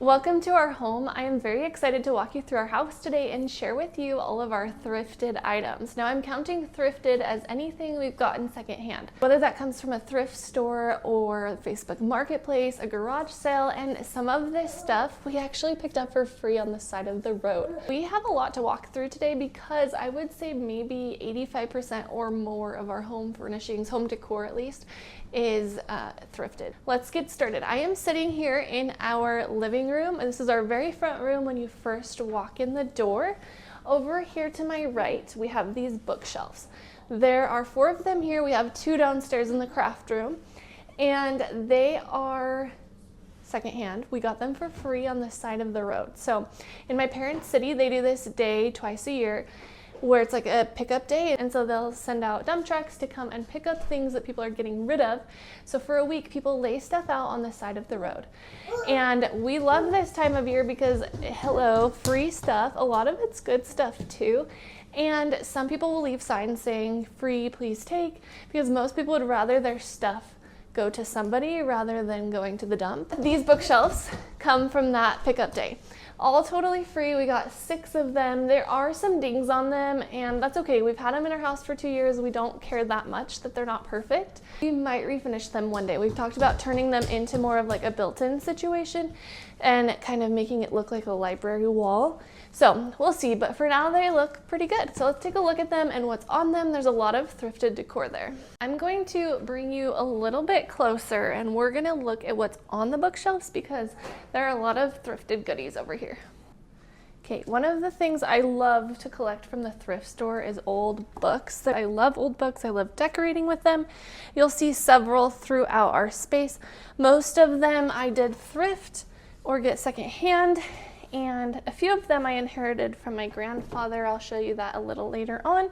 Welcome to our home. I am very excited to walk you through our house today and share with you all of our thrifted items. Now I'm counting thrifted as anything we've gotten secondhand, whether that comes from a thrift store or Facebook Marketplace, a garage sale, and some of this stuff we actually picked up for free on the side of the road. We have a lot to walk through today because I would say maybe 85% or more of our home furnishings, home decor at least, is thrifted. Let's get started. I am sitting here in our living room. This is our very front room when you first walk in the door. Over here to my right, we have these bookshelves. There are 4 of them here. We have 2 downstairs in the craft room, and they are secondhand. We got them for free on the side of the road. So in my parents' city, they do this day twice a year, where it's like a pickup day, and so they'll send out dump trucks to come and pick up things that people are getting rid of. So for a week, people lay stuff out on the side of the road. And we love this time of year because, hello, free stuff. A lot of it's good stuff too. And some people will leave signs saying, free, please take, because most people would rather their stuff go to somebody rather than going to the dump. These bookshelves come from that pickup day. All totally free. We got 6 of them. There are some dings on them, and that's okay. We've had them in our house for 2 years. We don't care that much that they're not perfect. We might refinish them one day. We've talked about turning them into more of like a built-in situation and kind of making it look like a library wall. So we'll see, but for now they look pretty good. So let's take a look at them and what's on them. There's a lot of thrifted decor there. I'm going to bring you a little bit closer and we're gonna look at what's on the bookshelves because there are a lot of thrifted goodies over here. Okay, one of the things I love to collect from the thrift store is old books. I love old books. I love decorating with them. You'll see several throughout our space. Most of them I did thrift or get secondhand, and a few of them I inherited from my grandfather. I'll show you that a little later on.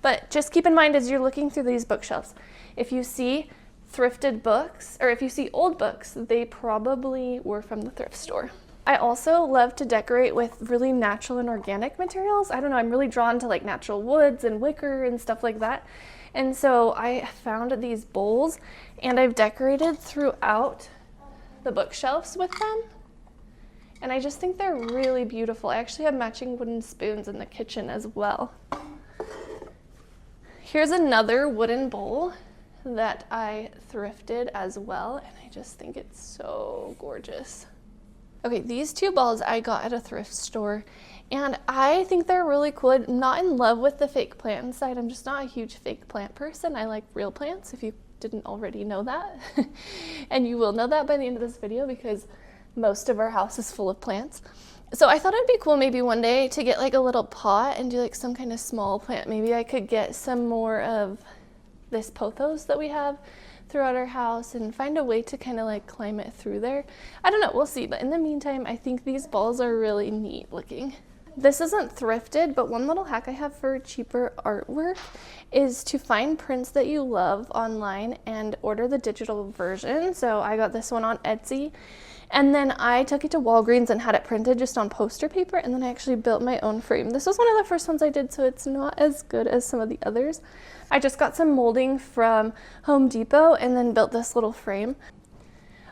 But just keep in mind as you're looking through these bookshelves, if you see thrifted books, or if you see old books, they probably were from the thrift store. I also love to decorate with really natural and organic materials. I don't know, I'm really drawn to like natural woods and wicker and stuff like that. And so I found these bowls and I've decorated throughout the bookshelves with them. And I just think they're really beautiful. I actually have matching wooden spoons in the kitchen as well. Here's another wooden bowl that I thrifted as well, and I just think it's so gorgeous. Okay, these 2 balls I got at a thrift store, and I think they're really cool. I'm not in love with the fake plant inside. I'm just not a huge fake plant person. I like real plants, if you didn't already know that. And you will know that by the end of this video because most of our house is full of plants. So I thought it'd be cool maybe one day to get like a little pot and do like some kind of small plant. Maybe I could get some more of this pothos that we have throughout our house and find a way to kind of like climb it through there. I don't know, we'll see. But in the meantime, I think these balls are really neat looking. This isn't thrifted, but one little hack I have for cheaper artwork is to find prints that you love online and order the digital version. So I got this one on Etsy, and then I took it to Walgreens and had it printed just on poster paper, and then I actually built my own frame. This was one of the first ones I did, so it's not as good as some of the others. I just got some molding from Home Depot and then built this little frame.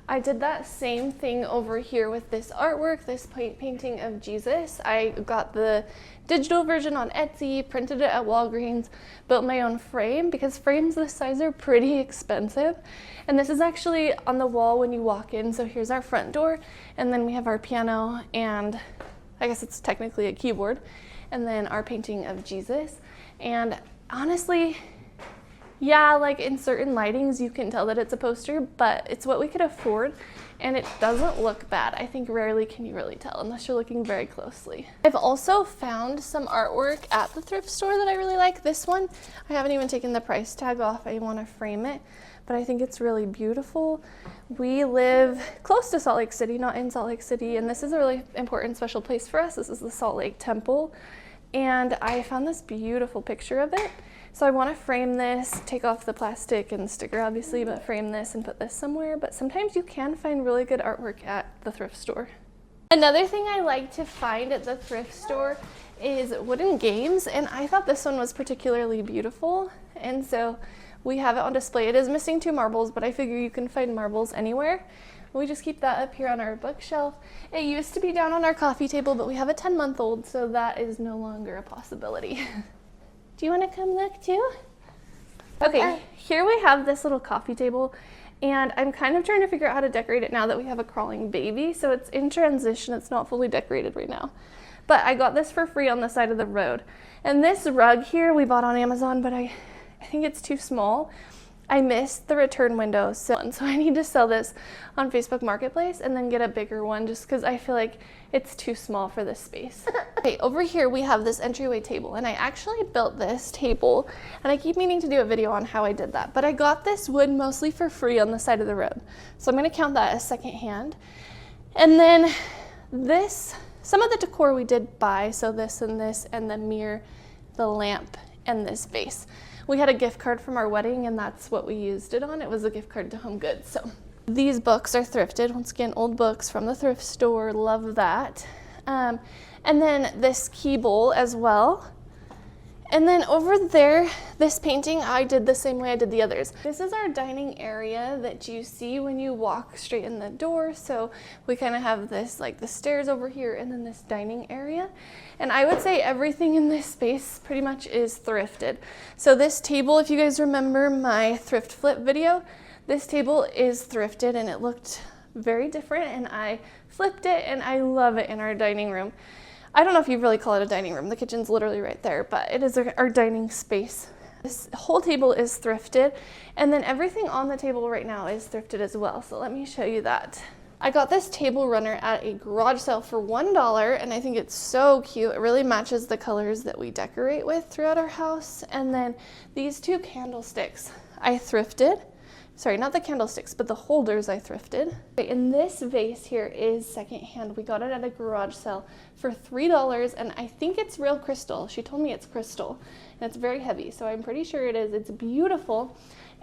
I did that same thing over here with this artwork, this painting of Jesus. I got the digital version on Etsy, printed it at Walgreens, built my own frame because frames this size are pretty expensive. And this is actually on the wall when you walk in. So here's our front door, and then we have our piano, and I guess it's technically a keyboard, and then our painting of Jesus. And honestly, yeah, like in certain lightings you can tell that it's a poster, but it's what we could afford and it doesn't look bad. I think rarely can you really tell unless you're looking very closely. I've also found some artwork at the thrift store that I really like. This one, I haven't even taken the price tag off. I want to frame it, but I think it's really beautiful. We live close to Salt Lake City, not in Salt Lake City, and this is a really important special place for us. This is the Salt Lake Temple, and I found this beautiful picture of it. So I want to frame this, take off the plastic and sticker obviously, but frame this and put this somewhere. But sometimes you can find really good artwork at the thrift store. Another thing I like to find at the thrift store is wooden games, and I thought this one was particularly beautiful, and so we have it on display. It is missing 2 marbles, but I figure you can find marbles anywhere. We just keep that up here on our bookshelf. It used to be down on our coffee table, but we have a 10-month-old, so that is no longer a possibility. Do you want to come look too? Okay, here we have this little coffee table, and I'm kind of trying to figure out how to decorate it now that we have a crawling baby, so it's in transition. It's not fully decorated right now. But I got this for free on the side of the road. And this rug here we bought on Amazon, but I think it's too small. I missed the return window, so I need to sell this on Facebook Marketplace and then get a bigger one just because I feel like it's too small for this space. Okay, over here we have this entryway table, and I actually built this table, and I keep meaning to do a video on how I did that, but I got this wood mostly for free on the side of the road. So I'm gonna count that as secondhand. And then this, some of the decor we did buy, so this, and the mirror, the lamp, and this vase. We had a gift card from our wedding, and that's what we used it on. It was a gift card to Home Goods. So these books are thrifted. Once again, old books from the thrift store. Love that. And then this key bowl as well. And then over there, this painting, I did the same way I did the others. This is our dining area that you see when you walk straight in the door. So we kind of have this, like the stairs over here, and then this dining area. And I would say everything in this space pretty much is thrifted. So this table, if you guys remember my thrift flip video, this table is thrifted, and it looked very different, and I flipped it, and I love it in our dining room. I don't know if you really call it a dining room. The kitchen's literally right there, but it is our dining space. This whole table is thrifted, and then everything on the table right now is thrifted as well. So let me show you that. I got this table runner at a garage sale for $1, and I think it's so cute. It really matches the colors that we decorate with throughout our house. And then these two candlesticks I thrifted. Sorry, not the candlesticks, but the holders I thrifted. And this vase here is secondhand. We got it at a garage sale for $3, and I think it's real crystal. She told me it's crystal, and it's very heavy, so I'm pretty sure it is. It's beautiful,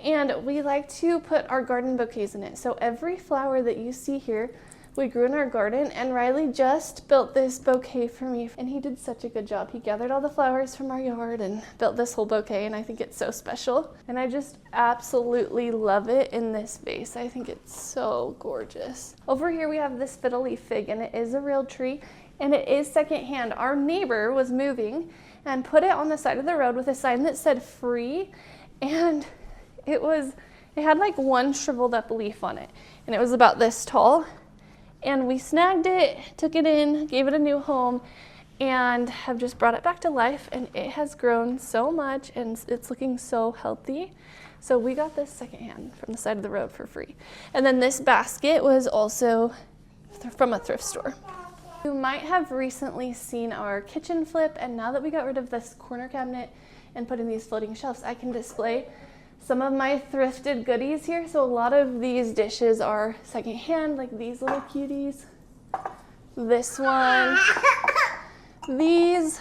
and we like to put our garden bouquets in it. So every flower that you see here, we grew in our garden, and Riley just built this bouquet for me, and he did such a good job. He gathered all the flowers from our yard and built this whole bouquet, and I think it's so special. And I just absolutely love it in this vase. I think it's so gorgeous. Over here we have this fiddle leaf fig, and it is a real tree, and it is secondhand. Our neighbor was moving and put it on the side of the road with a sign that said free, and it had like one shriveled up leaf on it, and it was about this tall. And we snagged it, took it in, gave it a new home, and have just brought it back to life, and it has grown so much, and it's looking so healthy. So we got this secondhand from the side of the road for free. And then this basket was also from a thrift store. You might have recently seen our kitchen flip, and now that we got rid of this corner cabinet and put in these floating shelves, I can display some of my thrifted goodies here. So a lot of these dishes are secondhand, like these little cuties, this one, these,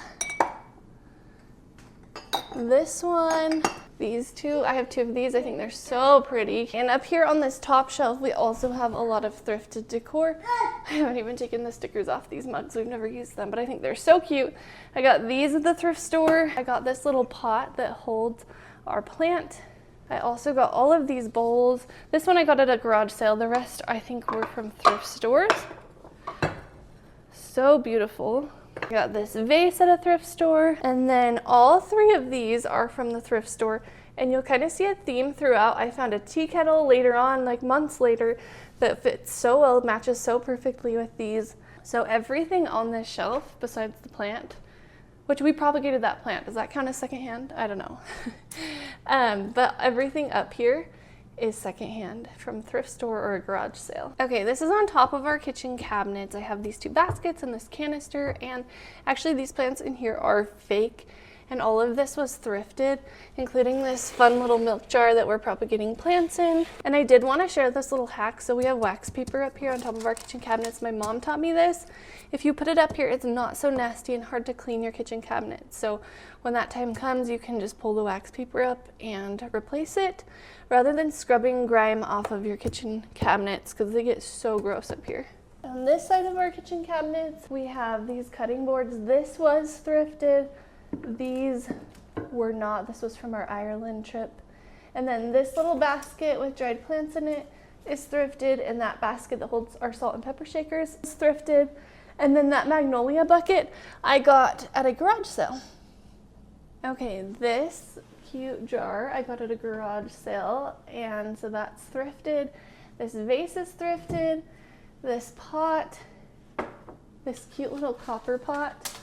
this one, these two. I have two of these. I think they're so pretty. And up here on this top shelf, we also have a lot of thrifted decor. I haven't even taken the stickers off these mugs. We've never used them, but I think they're so cute. I got these at the thrift store. I got this little pot that holds our plant. I also got all of these bowls. This one I got at a garage sale. The rest I think were from thrift stores. So beautiful. I got this vase at a thrift store. And then all three of these are from the thrift store. And you'll kind of see a theme throughout. I found a tea kettle later on, like months later, that fits so well, matches so perfectly with these. So everything on this shelf, besides the plant, which we propagated that plant. Does that count as secondhand? I don't know. But everything up here is secondhand from thrift store or a garage sale. Okay, this is on top of our kitchen cabinets. I have these two baskets and this canister, and actually these plants in here are fake, and all of this was thrifted, including this fun little milk jar that we're propagating plants in. And I did want to share this little hack. So we have wax paper up here on top of our kitchen cabinets. My mom taught me this. If you put it up here, it's not so nasty and hard to clean your kitchen cabinet. So when that time comes, you can just pull the wax paper up and replace it, rather than scrubbing grime off of your kitchen cabinets, because they get so gross up here. On this side of our kitchen cabinets, we have these cutting boards. This was thrifted. These were not. This was from our Ireland trip. And then this little basket with dried plants in it, is thrifted, and that basket that holds our salt and pepper shakers is thrifted. And then that magnolia bucket I got at a garage sale. Okay, this cute jar I got at a garage sale, and so that's thrifted. This vase is thrifted. This pot, this cute little copper pot,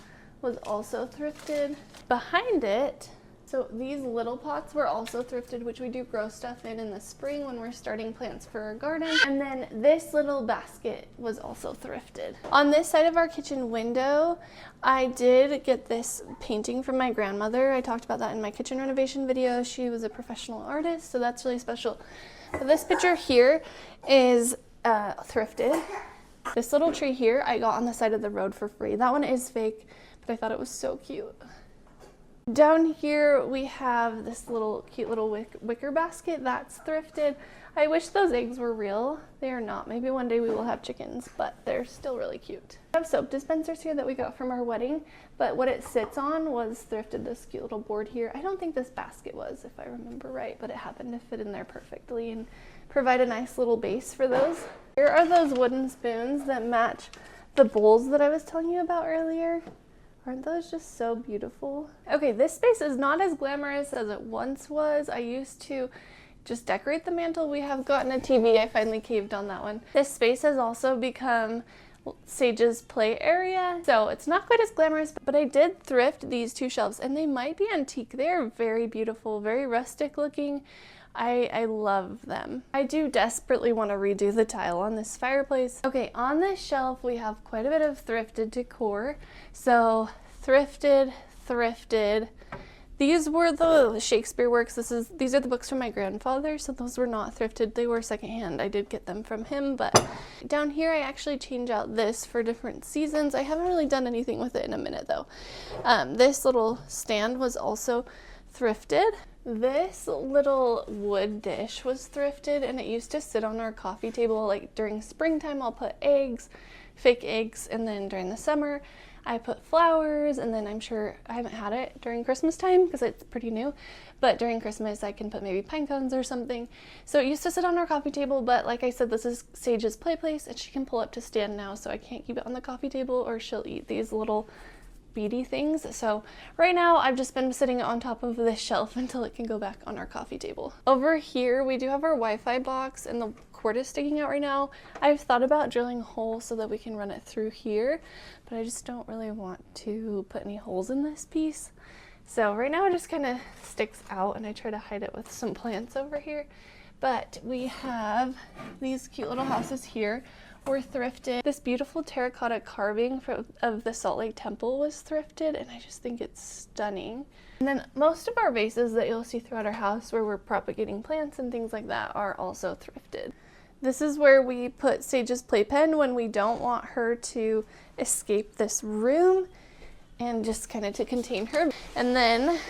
was also thrifted. Behind it, so these little pots were also thrifted, which we do grow stuff in the spring when we're starting plants for our garden. And then this little basket was also thrifted. On this side of our kitchen window, I did get this painting from my grandmother. I talked about that in my kitchen renovation video. She was a professional artist, so that's really special. But this picture here is thrifted. This little tree here I got on the side of the road for free. That one is fake, but I thought it was so cute. Down here we have this little cute little wicker basket that's thrifted. I wish those eggs were real. They are not. Maybe one day we will have chickens, but they're still really cute. I have soap dispensers here that we got from our wedding, but what it sits on was thrifted, this cute little board here. I don't think this basket was, if I remember right, but it happened to fit in there perfectly and provide a nice little base for those. Here are those wooden spoons that match the bowls that I was telling you about earlier. Aren't those just so beautiful? Okay, this space is not as glamorous as it once was. I used to just decorate the mantle. We have gotten a TV. I finally caved on that one. This space has also become Sage's play area, so it's not quite as glamorous, but I did thrift these two shelves, and they might be antique. They are very beautiful, very rustic looking. I love them. I do desperately want to redo the tile on this fireplace. Okay, on this shelf we have quite a bit of thrifted decor. So thrifted. These were the Shakespeare works. These are the books from my grandfather, so those were not thrifted. They were secondhand. I did get them from him, but down here I actually change out this for different seasons. I haven't really done anything with it in a minute though. This little stand was also thrifted. This little wood dish was thrifted, and it used to sit on our coffee table. Like during springtime I'll put eggs, fake eggs, and then during the summer I put flowers, and then I'm sure I haven't had it during Christmas time because it's pretty new, but during Christmas I can put maybe pine cones or something. So it used to sit on our coffee table, but like I said, this is Sage's play place, and she can pull up to stand now, so I can't keep it on the coffee table or she'll eat these little beady things. So right now I've just been sitting on top of this shelf until it can go back on our coffee table. Over here we do have our Wi-Fi box, and the cord is sticking out right now. I've thought about drilling a hole so that we can run it through here, but I just don't really want to put any holes in this piece. So right now it just kind of sticks out, and I try to hide it with some plants over here. But we have these cute little houses here were thrifted. This beautiful terracotta carving of the Salt Lake Temple was thrifted, and I just think it's stunning. And then most of our vases that you'll see throughout our house where we're propagating plants and things like that are also thrifted. This is where we put Sage's playpen when we don't want her to escape this room, and just kind of to contain her. And then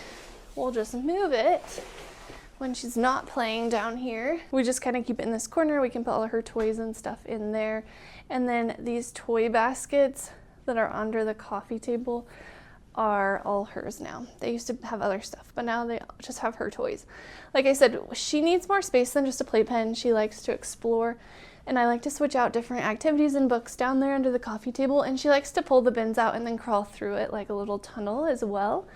we'll just move it when she's not playing down here. We just kind of keep it in this corner. We can put all of her toys and stuff in there. And then these toy baskets that are under the coffee table are all hers now. They used to have other stuff, but now they just have her toys. Like I said, she needs more space than just a playpen. She likes to explore, and I like to switch out different activities and books down there under the coffee table, and she likes to pull the bins out and then crawl through it like a little tunnel as well.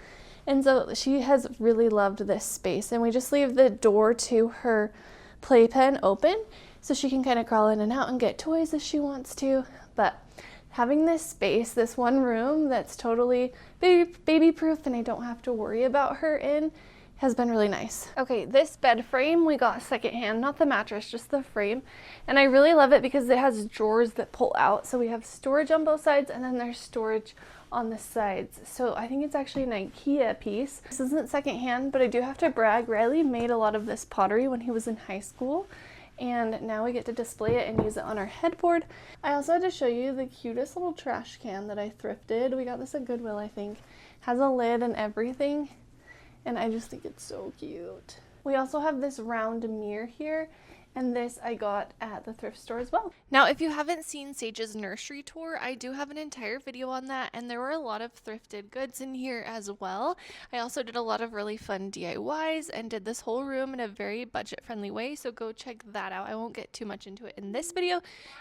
And so she has really loved this space, and we just leave the door to her playpen open so she can kind of crawl in and out and get toys if she wants to. But having this space, this one room that's totally baby proof and I don't have to worry about her in, has been really nice. Okay, this bed frame we got secondhand, not the mattress, just the frame. And I really love it because it has drawers that pull out. So we have storage on both sides, and then there's storage on the sides. So I think it's actually an IKEA piece. This isn't secondhand, but I do have to brag, Riley made a lot of this pottery when he was in high school, and now we get to display it and use it on our headboard. I also had to show you the cutest little trash can that I thrifted. We got this at Goodwill, I think. Has a lid and everything, and I just think it's so cute. We also have this round mirror here, And this I got at the thrift store as well. Now, if you haven't seen Sage's nursery tour, I do have an entire video on that, and there were a lot of thrifted goods in here as well. I also did a lot of really fun DIYs and did this whole room in a very budget-friendly way, so go check that out. I won't get too much into it in this video,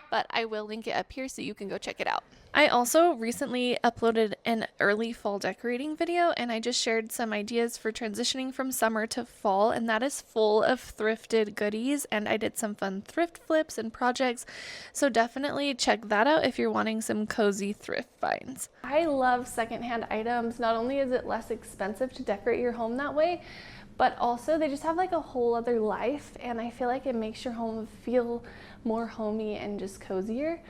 but I will link it up here so you can go check it out. I also recently uploaded an early fall decorating video, and I just shared some ideas for transitioning from summer to fall, and that is full of thrifted goodies, and I did some fun thrift flips and projects, so definitely check that out if you're wanting some cozy thrift finds. I love secondhand items. Not only is it less expensive to decorate your home that way, but also they just have like a whole other life, and I feel like it makes your home feel more homey and just cozier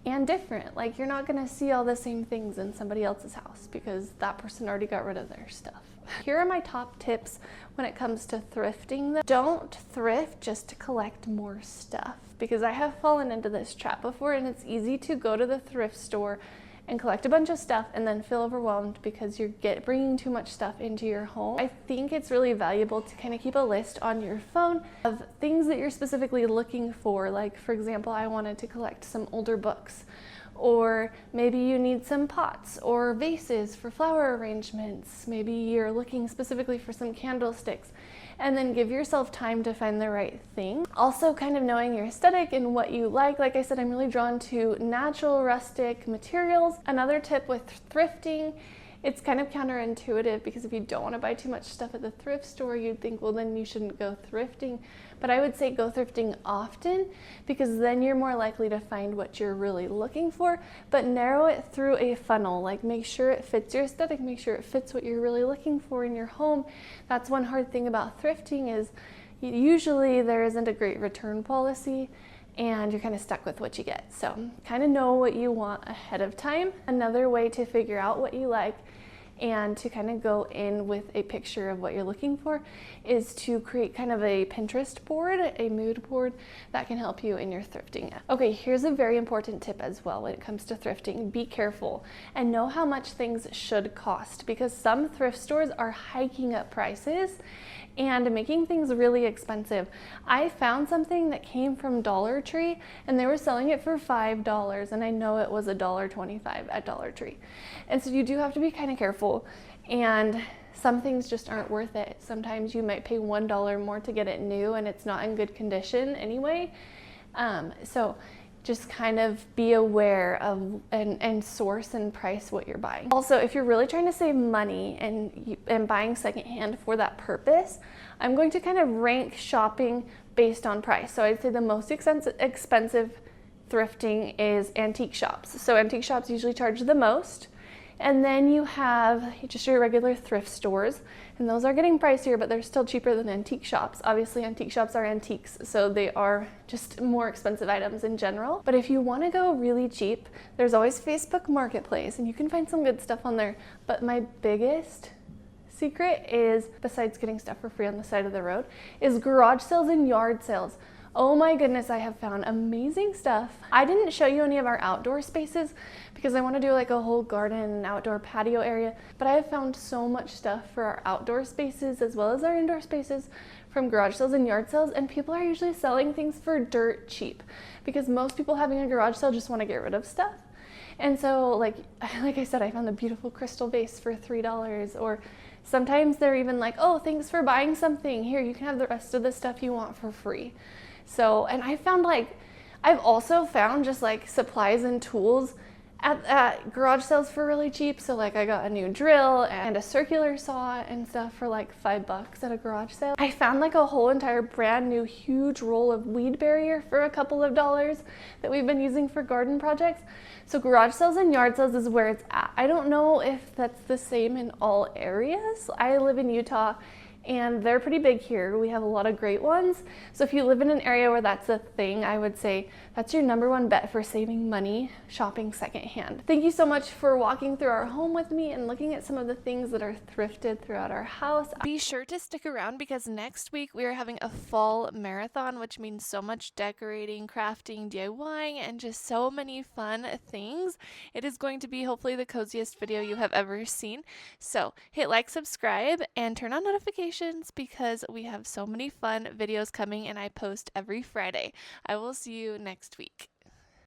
and different. Like, you're not gonna see all the same things in somebody else's house because that person already got rid of their stuff. Here are my top tips when it comes to thrifting. Don't thrift just to collect more stuff, because I have fallen into this trap before, and it's easy to go to the thrift store and collect a bunch of stuff and then feel overwhelmed because you're bringing too much stuff into your home. I think it's really valuable to kind of keep a list on your phone of things that you're specifically looking for. Like, for example, I wanted to collect some older books, or maybe you need some pots or vases for flower arrangements. Maybe you're looking specifically for some candlesticks, and then give yourself time to find the right thing. Also, kind of knowing your aesthetic and what you like. Like I said, I'm really drawn to natural, rustic materials. Another tip with thrifting, it's kind of counterintuitive, because if you don't want to buy too much stuff at the thrift store, you'd think, well, then you shouldn't go thrifting. But I would say go thrifting often, because then you're more likely to find what you're really looking for, but narrow it through a funnel. Like, make sure it fits your aesthetic, make sure it fits what you're really looking for in your home. That's one hard thing about thrifting, is usually there isn't a great return policy, and you're kind of stuck with what you get. So kind of know what you want ahead of time. Another way to figure out what you like and to kind of go in with a picture of what you're looking for is to create kind of a Pinterest board, a mood board that can help you in your thrifting. Okay, here's a very important tip as well when it comes to thrifting. Be careful and know how much things should cost, because some thrift stores are hiking up prices and making things really expensive. I found something that came from Dollar Tree, and they were selling it for $5, and I know it was $1.25 at Dollar Tree. And so you do have to be kind of careful, and some things just aren't worth it. Sometimes you might pay $1 more to get it new, and it's not in good condition anyway. So just kind of be aware of and source and price what you're buying. Also, if you're really trying to save money and buying secondhand for that purpose, I'm going to kind of rank shopping based on price. So I'd say the most expensive thrifting is antique shops. So antique shops usually charge the most. And then you have just your regular thrift stores, and those are getting pricier, but they're still cheaper than antique shops. Obviously, antique shops are antiques, so they are just more expensive items in general. But if you want to go really cheap, there's always Facebook Marketplace, and you can find some good stuff on there. But my biggest secret is, besides getting stuff for free on the side of the road, is garage sales and yard sales. Oh my goodness, I have found amazing stuff. I didn't show you any of our outdoor spaces because I want to do like a whole garden and outdoor patio area, but I have found so much stuff for our outdoor spaces as well as our indoor spaces from garage sales and yard sales, and people are usually selling things for dirt cheap because most people having a garage sale just want to get rid of stuff. And so like I said, I found a beautiful crystal vase for $3, or sometimes they're even like, oh, thanks for buying something. Here, you can have the rest of the stuff you want for free. So, and I've also found just like supplies and tools at garage sales for really cheap. So like I got a new drill and a circular saw and stuff for like $5 at a garage sale. I found like a whole entire brand new huge roll of weed barrier for a couple of dollars that we've been using for garden projects. So garage sales and yard sales is where it's at. I don't know if that's the same in all areas. I live in Utah, and they're pretty big here. We have a lot of great ones. So if you live in an area where that's a thing, I would say that's your #1 bet for saving money shopping secondhand. Thank you so much for walking through our home with me and looking at some of the things that are thrifted throughout our house. Be sure to stick around because next week we are having a fall marathon, which means so much decorating, crafting, DIYing, and just so many fun things. It is going to be hopefully the coziest video you have ever seen. So hit like, subscribe, and turn on notifications notifications because we have so many fun videos coming and I post every Friday. I will see you next week.